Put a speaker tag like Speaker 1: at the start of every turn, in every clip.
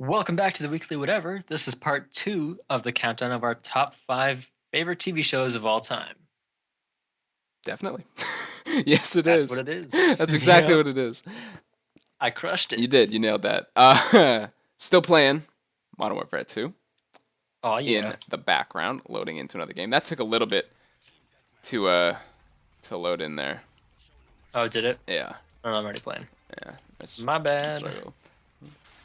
Speaker 1: Welcome back to the Weekly Whatever. This is part two of the countdown of our top five favorite TV shows of all time.
Speaker 2: Definitely. Yes, it
Speaker 1: That's what
Speaker 2: is.
Speaker 1: it is.
Speaker 2: That's exactly
Speaker 1: Yep.
Speaker 2: what it is.
Speaker 1: I crushed
Speaker 2: You
Speaker 1: it.
Speaker 2: did. You nailed that. Still playing Modern Warfare 2
Speaker 1: Oh,
Speaker 2: in
Speaker 1: yeah.
Speaker 2: the background, loading into another game. That took a little bit to load in there.
Speaker 1: Oh, did it?
Speaker 2: Yeah.
Speaker 1: Oh, no, I'm already playing.
Speaker 2: Yeah. That's
Speaker 1: My bad.
Speaker 2: struggle.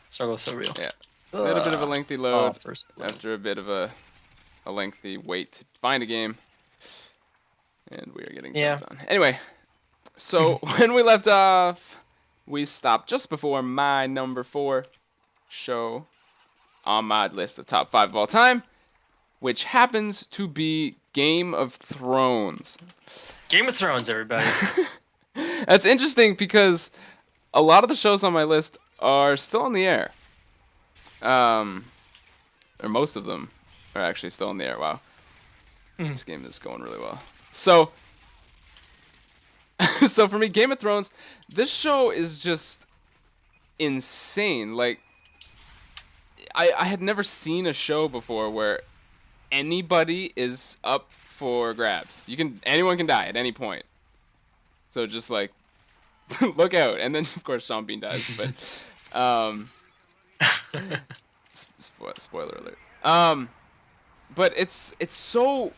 Speaker 1: Struggle's so real.
Speaker 2: Yeah. A little bit of a lengthy load
Speaker 1: First blood.
Speaker 2: after a bit of a lengthy wait to find a game. And we are getting dumped on. Anyway, so when we left off, we stopped just before my number 4 show on my list of top 5 of all time, which happens to be Game of Thrones.
Speaker 1: Game of Thrones, everybody.
Speaker 2: That's interesting because a lot of the shows on my list are still on the air. Or most of them are actually still in the air. Wow. This game is going really well. So, so for me, Game of Thrones, this show is just insane. Like, I had never seen a show before where anybody is up for grabs. Anyone can die at any point. So just like, look out. And then of course Sean Bean dies, but spoiler alert. But it's so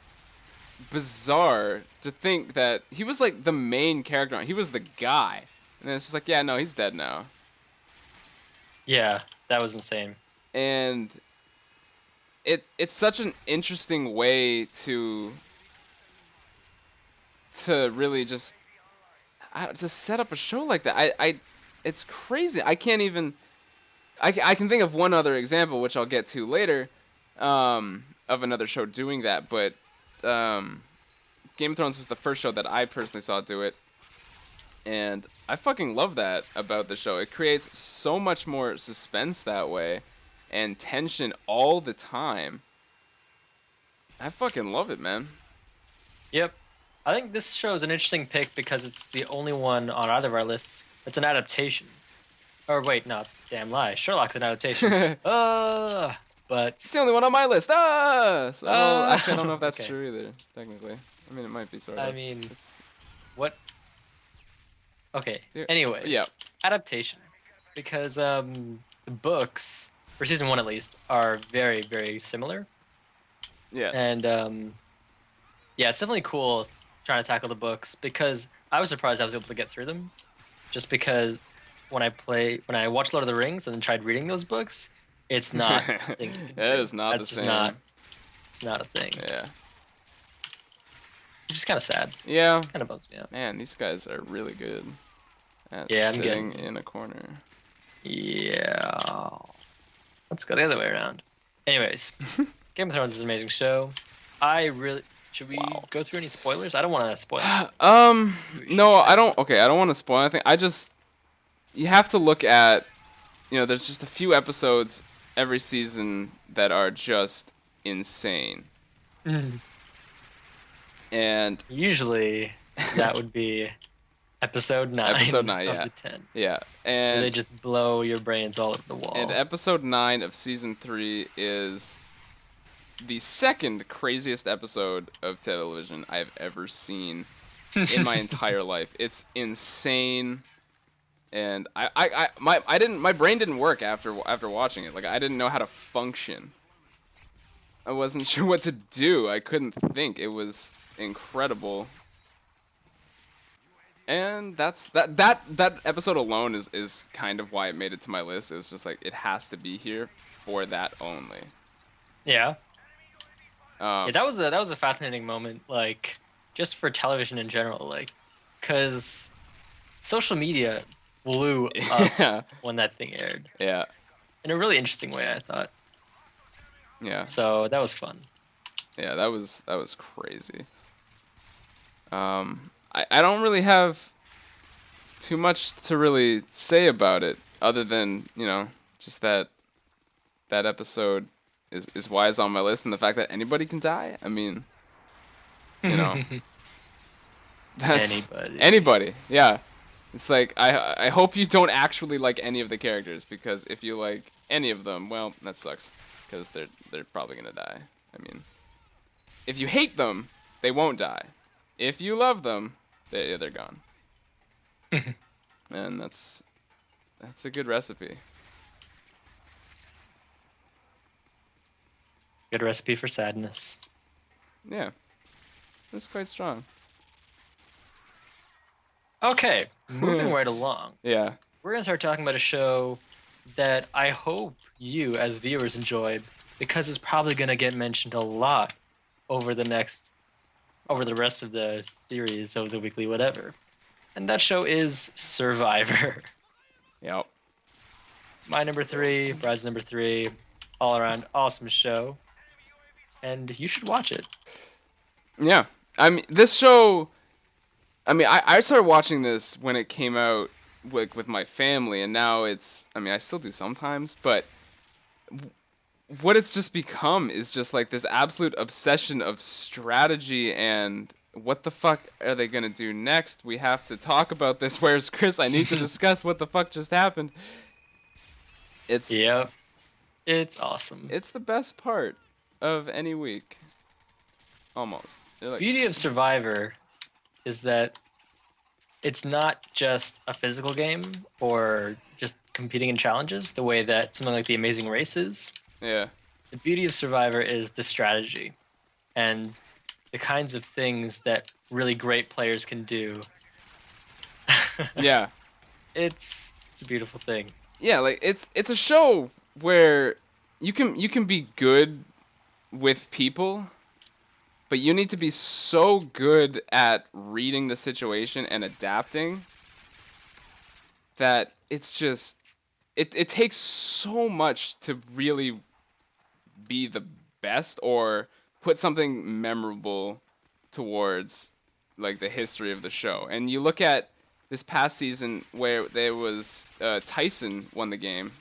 Speaker 2: bizarre to think that he was like the main character. He was the guy, and then it's just like, yeah, no, he's dead now.
Speaker 1: Yeah, that was insane.
Speaker 2: And it's such an interesting way to really just to set up a show like that. It's crazy. I can't even. I can think of one other example, which I'll get to later, of another show doing that. But Game of Thrones was the first show that I personally saw do it, and I fucking love that about the show. It creates so much more suspense that way, and tension all the time. I fucking love it, man.
Speaker 1: Yep. I think this show is an interesting pick because it's the only one on either of our lists that's an adaptation. Or wait, no, it's a damn lie. Sherlock's an adaptation. But
Speaker 2: it's the only one on my list. So, well, actually, I don't know if that's
Speaker 1: okay.
Speaker 2: true either. Technically, I mean, it might be sort of.
Speaker 1: I mean, what? Okay. Anyways,
Speaker 2: yeah.
Speaker 1: Adaptation, because the books for season 1 at least are very, very similar.
Speaker 2: Yes.
Speaker 1: And yeah, it's definitely cool trying to tackle the books because I was surprised I was able to get through them, just because when I watched Lord of the Rings and then tried reading those books, it's not a thing.
Speaker 2: That is not
Speaker 1: That's
Speaker 2: the
Speaker 1: just
Speaker 2: same.
Speaker 1: It's not a thing.
Speaker 2: Yeah.
Speaker 1: Which is kind of sad.
Speaker 2: Yeah.
Speaker 1: Kind of bums me out.
Speaker 2: Man, these guys are really good at
Speaker 1: Yeah,
Speaker 2: sitting in a corner.
Speaker 1: Yeah. Let's go the other way around. Anyways, Game of Thrones is an amazing show. Should we go through any spoilers? I don't want to spoil.
Speaker 2: No, I don't. Okay, I don't want to spoil anything. You have to look at, there's just a few episodes every season that are just insane. And
Speaker 1: usually that would be episode 9.
Speaker 2: Episode 9,
Speaker 1: of
Speaker 2: yeah.
Speaker 1: the 10.
Speaker 2: Yeah, and
Speaker 1: they just blow your brains all over the wall.
Speaker 2: And episode 9 of season 3 is the second craziest episode of television I've ever seen in my entire life. It's insane. And my brain didn't work after watching it. Like, I didn't know how to function. I wasn't sure what to do. I couldn't think. It was incredible. And that episode alone is kind of why it made it to my list. It was just like, it has to be here for that only.
Speaker 1: Yeah. Yeah, that was a fascinating moment, like, just for television in general, like, because social media blew up when that thing aired.
Speaker 2: Yeah.
Speaker 1: In a really interesting way, I thought.
Speaker 2: Yeah.
Speaker 1: So that was fun.
Speaker 2: Yeah, that was crazy. I don't really have too much to really say about it, other than, just that episode is why it's on my list, and the fact that anybody can die. I mean, that's anybody. Yeah. It's like, I hope you don't actually like any of the characters, because if you like any of them, well, that sucks, because they're probably gonna die. I mean, if you hate them, they won't die. If you love them, they're gone. And that's a good recipe.
Speaker 1: Good recipe for sadness.
Speaker 2: Yeah, that's quite strong.
Speaker 1: Okay, moving right along.
Speaker 2: Yeah.
Speaker 1: We're going to start talking about a show that I hope you as viewers enjoyed, because it's probably going to get mentioned a lot over the rest of the series, of the weekly whatever. And that show is Survivor.
Speaker 2: Yep.
Speaker 1: My number 3, Brad's number 3, all around awesome show. And you should watch it.
Speaker 2: Yeah. I mean, this show, I mean, I started watching this when it came out with my family, and now it's, I mean, I still do sometimes, but what it's just become is just like this absolute obsession of strategy and what the fuck are they gonna do next? We have to talk about this. Where's Chris? I need to discuss what the fuck just happened.
Speaker 1: Yep. It's awesome.
Speaker 2: It's the best part of any week. Almost.
Speaker 1: The beauty of Survivor is that it's not just a physical game or just competing in challenges the way that something like The Amazing Race is.
Speaker 2: Yeah.
Speaker 1: The beauty of Survivor is the strategy and the kinds of things that really great players can do.
Speaker 2: Yeah.
Speaker 1: It's a beautiful thing.
Speaker 2: Yeah, like it's a show where you can be good with people, but you need to be so good at reading the situation and adapting that it's just it takes so much to really be the best or put something memorable towards like the history of the show. And you look at this past season where there was Tyson won the game.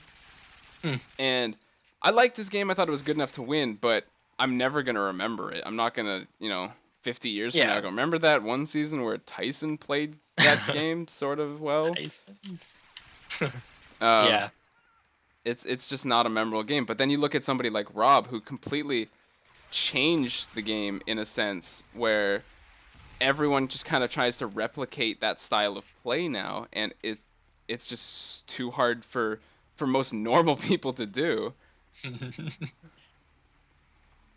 Speaker 2: And I liked this game. I thought it was good enough to win, but I'm never going to remember it. I'm not going to, 50 years from now, I go, remember that one season where Tyson played that game sort of well?
Speaker 1: Tyson.
Speaker 2: Yeah. It's just not a memorable game. But then you look at somebody like Rob, who completely changed the game in a sense where everyone just kind of tries to replicate that style of play now, and it's just too hard for most normal people to do.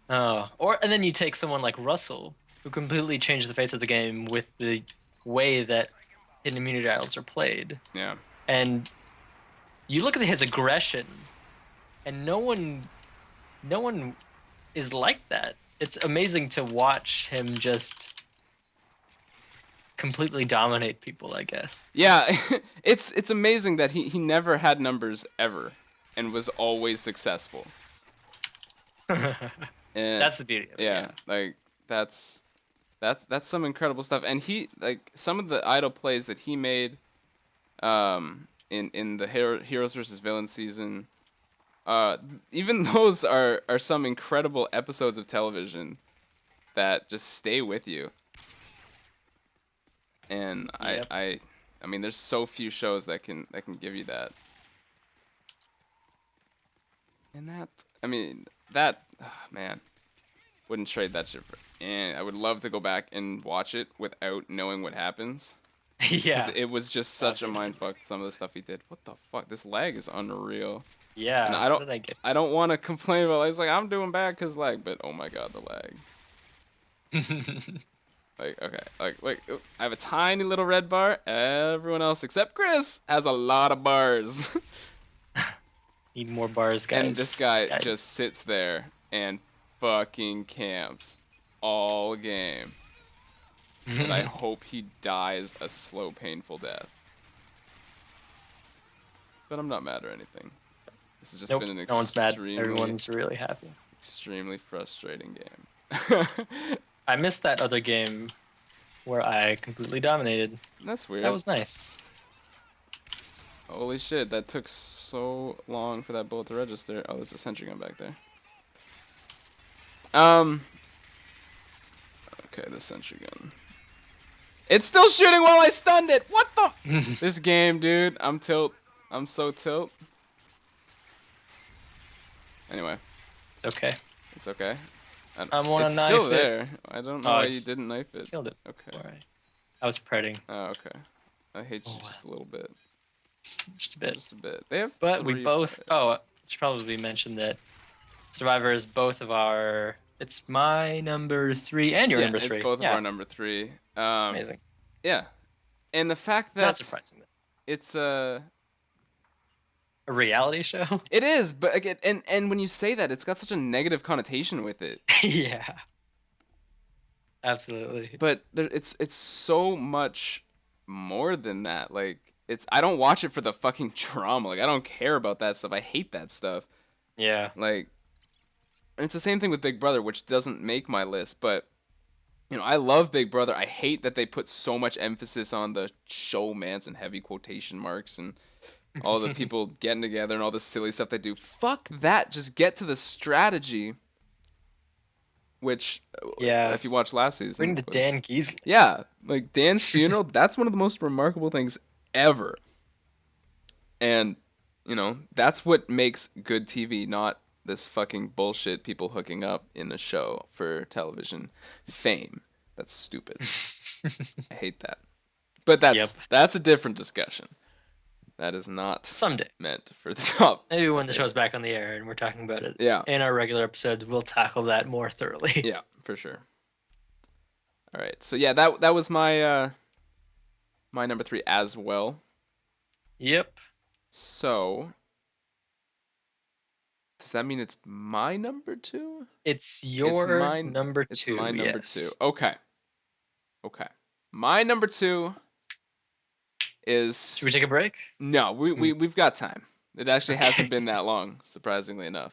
Speaker 1: And then you take someone like Russell, who completely changed the face of the game with the way that hidden immunity idols are played.
Speaker 2: Yeah.
Speaker 1: And you look at his aggression, and no one is like that. It's amazing to watch him just completely dominate people, I guess.
Speaker 2: Yeah, it's amazing that he never had numbers ever and was always successful. And
Speaker 1: that's the beauty of it.
Speaker 2: Yeah, like that's some incredible stuff. And he, like, some of the idol plays that he made in the Heroes versus Villains season, even those are some incredible episodes of television that just stay with you. And
Speaker 1: Yep.
Speaker 2: I mean, there's so few shows that can give you that. And man, wouldn't trade that shit for. And I would love to go back and watch it without knowing what happens.
Speaker 1: Yeah.
Speaker 2: 'Cause it was just such a mindfuck, some of the stuff he did. What the fuck? This lag is unreal.
Speaker 1: Yeah.
Speaker 2: And I don't want to complain about it. It's like I'm doing bad because lag, but oh my god, the lag. Like, okay, like I have a tiny little red bar. Everyone else except Chris has a lot of bars.
Speaker 1: Need more bars, guys.
Speaker 2: And this guy just sits there and fucking camps all game. And I hope he dies a slow, painful death. But I'm not mad or anything. This has just been an
Speaker 1: no one's mad.
Speaker 2: extremely,
Speaker 1: Everyone's really happy.
Speaker 2: extremely frustrating game.
Speaker 1: I missed that other game where I completely dominated.
Speaker 2: That's weird.
Speaker 1: That was nice.
Speaker 2: Holy shit, that took so long for that bullet to register. Oh, there's a sentry gun back there. Okay, the sentry gun. It's still shooting while I stunned it! What the? This game, dude. I'm so tilt. Anyway,
Speaker 1: It's okay.
Speaker 2: it's okay.
Speaker 1: I want
Speaker 2: It's
Speaker 1: to knife
Speaker 2: still
Speaker 1: it.
Speaker 2: there. I don't know
Speaker 1: Oh,
Speaker 2: why
Speaker 1: I
Speaker 2: you
Speaker 1: just
Speaker 2: didn't knife it.
Speaker 1: killed it.
Speaker 2: Okay.
Speaker 1: All right. I was pretting.
Speaker 2: Oh, okay. I hate you
Speaker 1: Oh,
Speaker 2: just a little bit.
Speaker 1: just a bit.
Speaker 2: Just a bit. They have
Speaker 1: But we
Speaker 2: 3
Speaker 1: both.
Speaker 2: players.
Speaker 1: Oh, it should probably be mentioned that Survivor is both of our. It's my number 3 and your
Speaker 2: Yeah,
Speaker 1: number
Speaker 2: it's
Speaker 1: 3.
Speaker 2: both of
Speaker 1: Yeah,
Speaker 2: our number 3.
Speaker 1: amazing.
Speaker 2: Yeah, and the fact
Speaker 1: Not
Speaker 2: that
Speaker 1: surprising. That
Speaker 2: it's
Speaker 1: a reality show.
Speaker 2: it is, but again, and when you say that, it's got such a negative connotation with it.
Speaker 1: Yeah, absolutely.
Speaker 2: But it's so much more than that. Like I don't watch it for the fucking drama. Like I don't care about that stuff. I hate that stuff.
Speaker 1: Yeah.
Speaker 2: Like and it's the same thing with Big Brother, which doesn't make my list, but I love Big Brother. I hate that they put so much emphasis on the showmance and heavy quotation marks and all the people getting together and all the silly stuff they do. Fuck that. Just get to the strategy. Which,
Speaker 1: Yeah.
Speaker 2: if you watched last season,
Speaker 1: Bring to Dan Geesley.
Speaker 2: yeah, like Dan's funeral. That's one of the most remarkable things ever. And that's what makes good TV, not this fucking bullshit people hooking up in a show for television fame. That's stupid. I hate that. But that's a different discussion. That is not
Speaker 1: Someday.
Speaker 2: meant for the top.
Speaker 1: Maybe when the show's back on the air and we're talking about it.
Speaker 2: Yeah.
Speaker 1: In our regular episodes, we'll tackle that more thoroughly.
Speaker 2: Yeah, for sure. All right. So yeah, that was my my number 3 as well.
Speaker 1: Yep.
Speaker 2: So does that mean it's my number 2?
Speaker 1: It's your number 2.
Speaker 2: It's my number 2.
Speaker 1: Yes.
Speaker 2: Okay. My number 2 is.
Speaker 1: Should we take a break?
Speaker 2: No, we've got time. It actually hasn't been that long, surprisingly enough.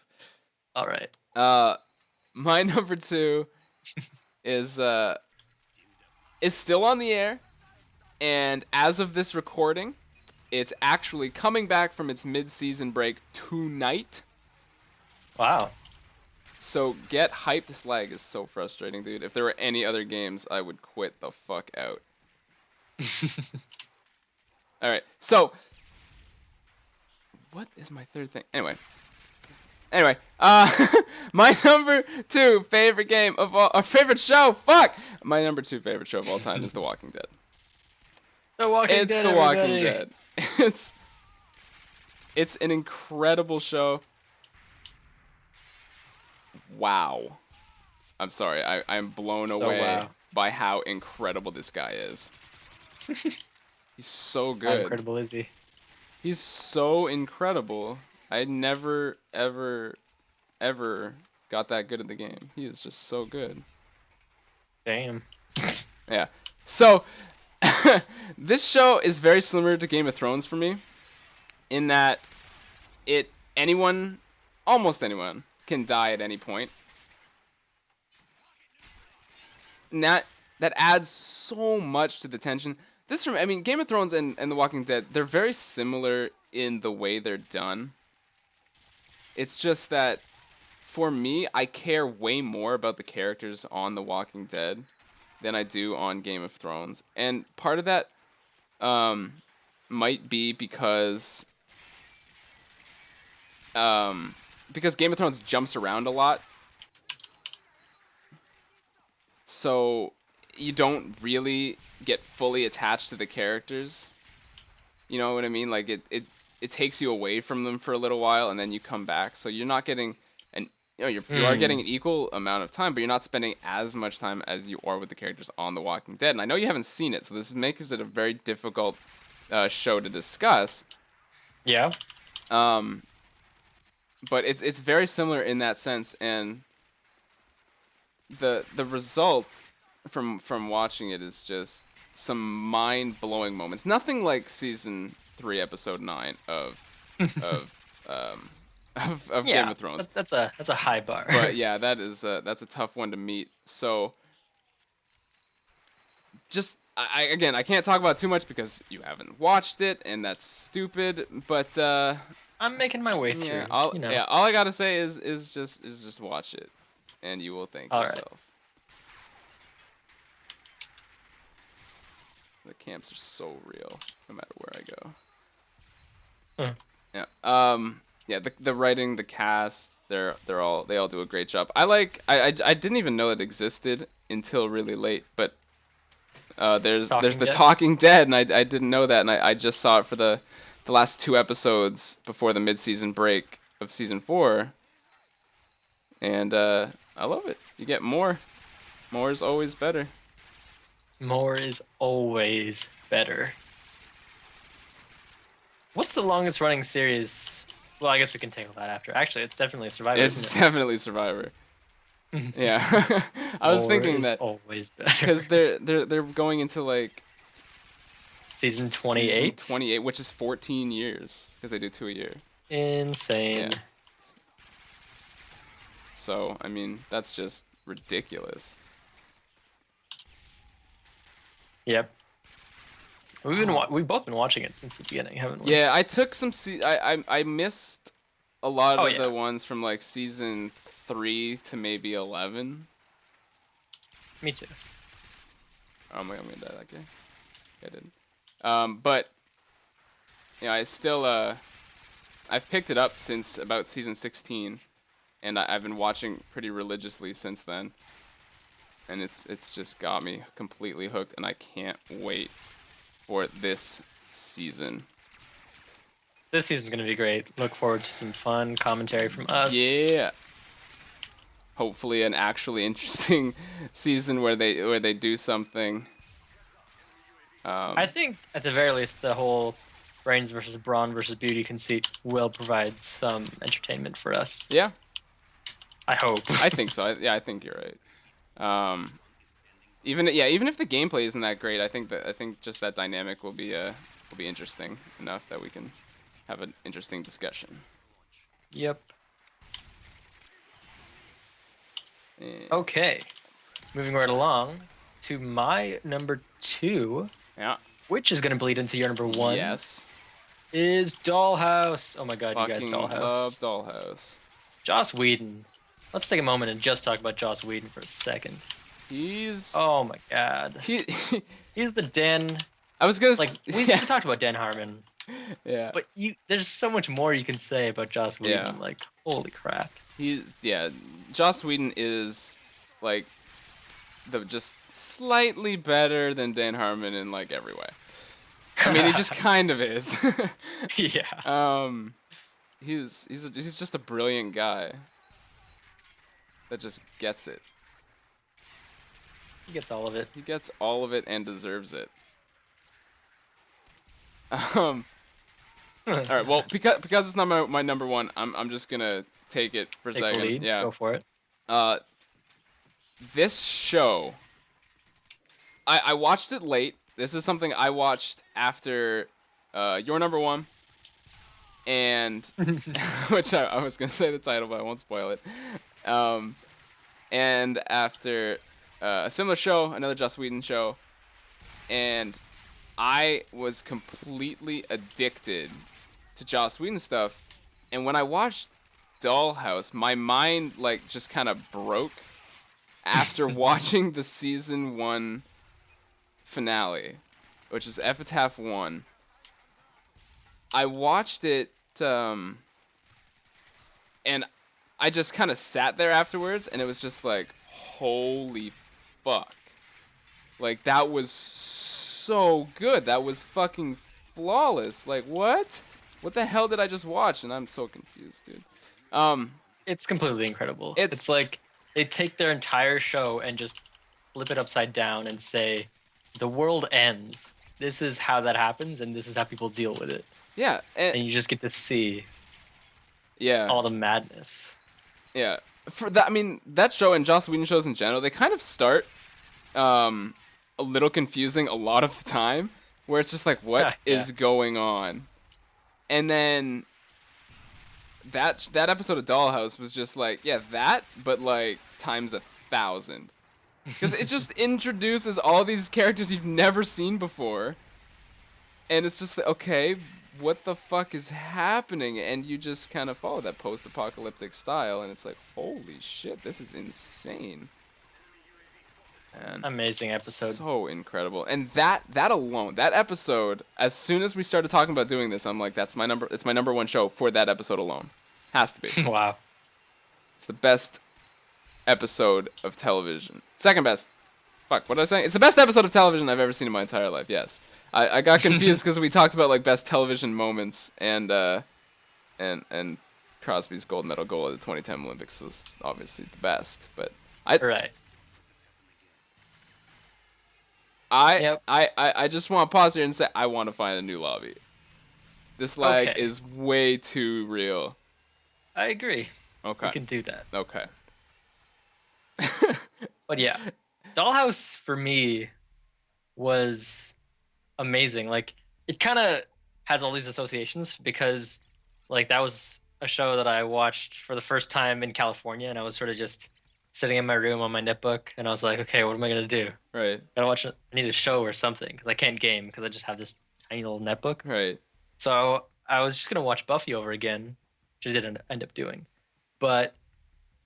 Speaker 1: All right.
Speaker 2: My number 2 is still on the air, and as of this recording, it's actually coming back from its mid-season break tonight.
Speaker 1: Wow.
Speaker 2: So get hyped. This lag is so frustrating, dude. If there were any other games, I would quit the fuck out. All right. So what is my third thing? Anyway, my number 2 favorite game of all, or favorite show. Fuck. My number 2 favorite show of all time is The Walking Dead.
Speaker 1: The Walking Dead.
Speaker 2: It's The Walking Dead. It's an incredible show. Wow. I'm sorry. I'm blown away by how incredible this guy is. He's so good.
Speaker 1: How incredible is he?
Speaker 2: He's so incredible. I never, ever, ever got that good at the game. He is just so good.
Speaker 1: Damn.
Speaker 2: Yeah. So, this show is very similar to Game of Thrones for me, in that almost anyone, can die at any point. And that adds so much to the tension. Game of Thrones and The Walking Dead, they're very similar in the way they're done. It's just that, for me, I care way more about the characters on The Walking Dead than I do on Game of Thrones. And part of that might be because Game of Thrones jumps around a lot. So you don't really get fully attached to the characters. You know what I mean? Like it takes you away from them for a little while, and then you come back. So you're not getting you are getting an equal amount of time, but you're not spending as much time as you are with the characters on The Walking Dead. And I know you haven't seen it, so this makes it a very difficult show to discuss.
Speaker 1: Yeah.
Speaker 2: But it's very similar in that sense, and the result from watching it is just some mind-blowing moments. Nothing like season 3, episode 9 of Game of Thrones.
Speaker 1: That's a high bar.
Speaker 2: But yeah, that's a tough one to meet. So just I can't talk about it too much because you haven't watched it, and that's stupid. But
Speaker 1: I'm making my way through.
Speaker 2: Yeah, all I gotta say is just watch it, and you will thank yourself. Right. The camps are so real, no matter where I go.
Speaker 1: Huh.
Speaker 2: Yeah. yeah, the writing, the cast, they all do a great job. I didn't even know it existed until really late, but there's
Speaker 1: Talking
Speaker 2: the
Speaker 1: Dead.
Speaker 2: Talking Dead, and I didn't know that, and I just saw it for the last 2 episodes before the mid-season break of season 4, and I love it. You get more. More is always better.
Speaker 1: More is always better. What's the longest running series? Well, I guess we can tackle that after. Actually, it's definitely Survivor.
Speaker 2: It's
Speaker 1: isn't
Speaker 2: definitely Survivor.
Speaker 1: it?
Speaker 2: Yeah, I was
Speaker 1: More
Speaker 2: thinking
Speaker 1: is
Speaker 2: that
Speaker 1: always better.
Speaker 2: because they're going into like
Speaker 1: season
Speaker 2: season
Speaker 1: 28.
Speaker 2: 28, which is 14 years because they do 2 a year.
Speaker 1: Insane.
Speaker 2: Yeah. So I mean, that's just ridiculous.
Speaker 1: Yep. We've both been watching it since the beginning, haven't we?
Speaker 2: Yeah, I took some. I missed a lot of
Speaker 1: yeah.
Speaker 2: the ones from like season 3 to maybe 11.
Speaker 1: Me too.
Speaker 2: Oh my god, I'm gonna die that guy. I didn't. But yeah, I still I've picked it up since about season 16, and I've been watching pretty religiously since then. And it's just got me completely hooked, and I can't wait for this season.
Speaker 1: This season's gonna be great. Look forward to some fun commentary from us.
Speaker 2: Yeah. Hopefully, an actually interesting season where they do something.
Speaker 1: I think at the very least, the whole brains versus brawn versus beauty conceit will provide some entertainment for us.
Speaker 2: Yeah.
Speaker 1: I hope.
Speaker 2: I think so. I think you're right. Even if the gameplay isn't that great, I think just that dynamic will be interesting enough that we can have an interesting discussion.
Speaker 1: Yep.
Speaker 2: And
Speaker 1: Okay. Moving right along to my number 2,
Speaker 2: yeah.
Speaker 1: which is going to bleed into your number 1.
Speaker 2: Yes.
Speaker 1: Is Dollhouse. Oh my god, you guys,
Speaker 2: Fucking
Speaker 1: Dollhouse.
Speaker 2: love Dollhouse.
Speaker 1: Joss Whedon. Let's take a moment and just talk about Joss Whedon for a second.
Speaker 2: He's.
Speaker 1: Oh my god. He's the Dan.
Speaker 2: I was gonna
Speaker 1: we talked about Dan Harmon.
Speaker 2: Yeah.
Speaker 1: But there's so much more you can say about Joss Whedon.
Speaker 2: Yeah.
Speaker 1: Like, holy crap.
Speaker 2: Joss Whedon is like just slightly better than Dan Harmon in like every way. I mean, he just kind of is.
Speaker 1: Yeah.
Speaker 2: He's just a brilliant guy that just gets it.
Speaker 1: He gets all of it.
Speaker 2: He gets all of it and deserves it. All right. Well, because it's not my number 1, I'm just gonna take it for a
Speaker 1: Take
Speaker 2: second.
Speaker 1: the lead.
Speaker 2: Yeah.
Speaker 1: Go for it.
Speaker 2: This show, I watched it late. This is something I watched after your number 1, and which I was gonna say the title, but I won't spoil it. And after a similar show, another Joss Whedon show, and I was completely addicted to Joss Whedon stuff. And when I watched Dollhouse, my mind like just kind of broke after watching the season 1 finale, which is Epitaph 1. I watched it, and I just kind of sat there afterwards, and it was just like, holy fuck. Like, that was so good. That was fucking flawless. Like, what? What the hell did I just watch? And I'm so confused, dude.
Speaker 1: It's completely incredible.
Speaker 2: It's
Speaker 1: It's like they take their entire show and just flip it upside down and say, the world ends. This is how that happens, and this is how people deal with it.
Speaker 2: Yeah.
Speaker 1: And you just get to see all the madness.
Speaker 2: Yeah. For that, I mean, that show and Joss Whedon shows in general, they kind of start a little confusing a lot of the time, where it's just like, what is going on? And then that episode of Dollhouse was just like, but like times 1,000. Because it just introduces all these characters you've never seen before. And it's just like, okay, what the fuck is happening? And you just kind of follow that post-apocalyptic style, and it's like, holy shit, this is insane. And
Speaker 1: amazing episode.
Speaker 2: So incredible. And that alone, that episode, as soon as we started talking about doing this, I'm like, it's my number 1 show for that episode alone. Has to be.
Speaker 1: Wow.
Speaker 2: It's the best episode of television. Second best. Fuck, what did I say? It's the best episode of television I've ever seen in my entire life. Yes. I got confused because we talked about like best television moments and Crosby's gold medal goal at the 2010 Olympics was obviously the best. But
Speaker 1: Right. Yep.
Speaker 2: I just want to pause here and say I want to find a new lobby. This lag
Speaker 1: Okay.
Speaker 2: is way too real.
Speaker 1: I agree.
Speaker 2: Okay.
Speaker 1: We can do that.
Speaker 2: Okay.
Speaker 1: But yeah, Dollhouse for me was amazing. Like it kind of has all these associations because like that was a show that I watched for the first time in California, and I was sort of just sitting in my room on my netbook, and I was like, okay, what am I gonna do?
Speaker 2: Right.
Speaker 1: Gotta watch it. I need a show or something because I can't game because I just have this tiny little netbook.
Speaker 2: Right.
Speaker 1: So I was just gonna watch Buffy over again, which I didn't end up doing. But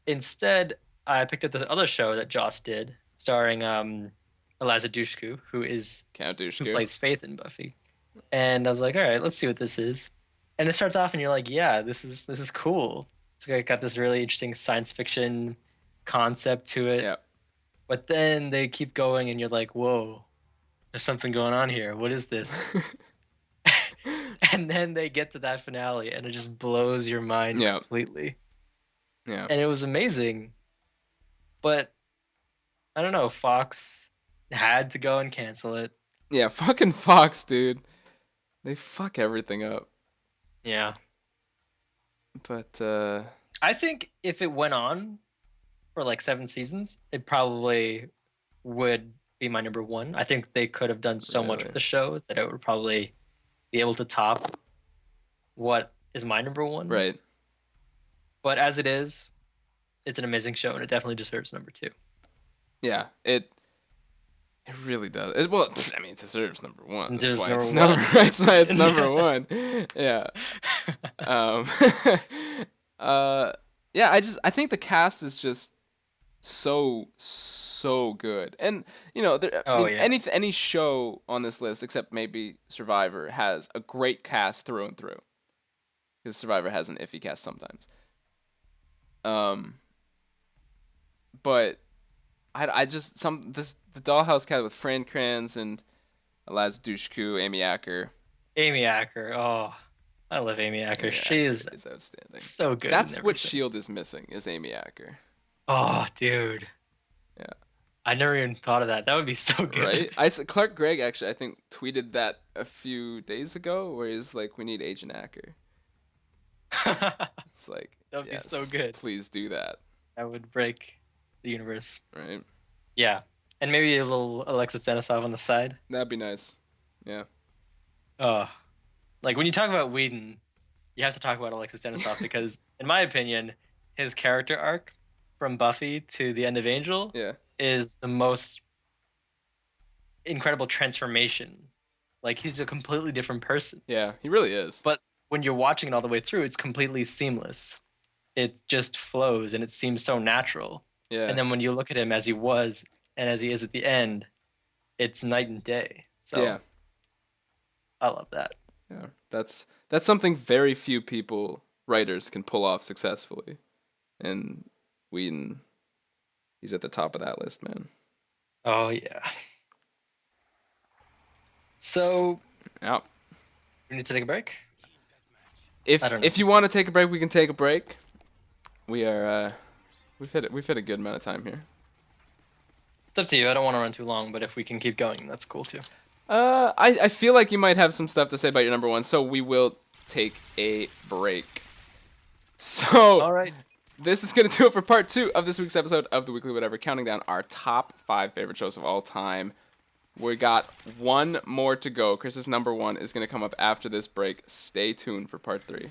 Speaker 1: instead, I picked up this other show that Joss did, starring Eliza Dushku,
Speaker 2: Count
Speaker 1: who
Speaker 2: Dooshku.
Speaker 1: plays Faith in Buffy. And I was like, all right, let's see what this is. And it starts off, and you're like, yeah, this is cool. It's got this really interesting science fiction concept to it.
Speaker 2: Yeah.
Speaker 1: But then they keep going, and you're like, whoa, there's something going on here. What is this? And then they get to that finale, and it just blows your mind
Speaker 2: Yeah.
Speaker 1: completely.
Speaker 2: Yeah.
Speaker 1: And it was amazing. But I don't know, Fox had to go and cancel it.
Speaker 2: Yeah, fucking Fox, dude. They fuck everything up.
Speaker 1: Yeah.
Speaker 2: But
Speaker 1: I think if it went on for like 7 seasons, it probably would be my number one. I think they could have done so much
Speaker 2: Really?
Speaker 1: with the show that it would probably be able to top what is my number one.
Speaker 2: right.
Speaker 1: But as it is, it's an amazing show, and it definitely deserves number 2.
Speaker 2: Yeah, it really does. Well, I mean, it deserves number one.
Speaker 1: It
Speaker 2: That's
Speaker 1: deserves
Speaker 2: why
Speaker 1: number
Speaker 2: it's
Speaker 1: one.
Speaker 2: number. That's why it's number one. Yeah. Um. Yeah. I think the cast is just so good, and
Speaker 1: Oh, yeah.
Speaker 2: any show on this list except maybe Survivor has a great cast through and through. Because Survivor has an iffy cast sometimes. But I just the Dollhouse cast with Fran Kranz and Eliza Dushku, Amy Acker.
Speaker 1: Amy Acker. Oh, I love Amy Acker.
Speaker 2: Amy
Speaker 1: She
Speaker 2: Acker
Speaker 1: is
Speaker 2: outstanding.
Speaker 1: so good.
Speaker 2: That's
Speaker 1: in
Speaker 2: what
Speaker 1: everything.
Speaker 2: Shield is missing is Amy Acker.
Speaker 1: Oh, dude.
Speaker 2: Yeah.
Speaker 1: I never even thought of that. That would be so good.
Speaker 2: Right? Clark Gregg actually I think tweeted that a few days ago where he's like, we need Agent Acker. It's like,
Speaker 1: That would be so
Speaker 2: yes,
Speaker 1: good.
Speaker 2: please do that.
Speaker 1: That would break the universe.
Speaker 2: Right?
Speaker 1: Yeah. And maybe a little Alexis Denisov on the side.
Speaker 2: That'd be nice. Yeah.
Speaker 1: Oh. Like when you talk about Whedon, you have to talk about Alexis Denisov because, in my opinion, his character arc from Buffy to the end of Angel
Speaker 2: Yeah.
Speaker 1: is the most incredible transformation. Like he's a completely different person.
Speaker 2: Yeah, he really is.
Speaker 1: But when you're watching it all the way through, it's completely seamless. It just flows and it seems so natural.
Speaker 2: Yeah.
Speaker 1: And then when you look at him as he was and as he is at the end, it's night and day. So
Speaker 2: yeah.
Speaker 1: I love that.
Speaker 2: Yeah. That's something very few writers can pull off successfully. And Whedon, he's at the top of that list, man.
Speaker 1: Oh yeah. So
Speaker 2: Yeah.
Speaker 1: we need to take a break.
Speaker 2: If
Speaker 1: I don't know.
Speaker 2: if you want to take a break, we can take a break. We are we've hit a good amount of time here.
Speaker 1: It's up to you. I don't want to run too long, but if we can keep going, that's cool too.
Speaker 2: I feel like you might have some stuff to say about your number one, so we will take a break. So
Speaker 1: All right.
Speaker 2: this is gonna do it for part 2 of this week's episode of the Weekly Whatever, counting down our top 5 favorite shows of all time. We got one more to go. Chris's number one is gonna come up after this break. Stay tuned for part 3.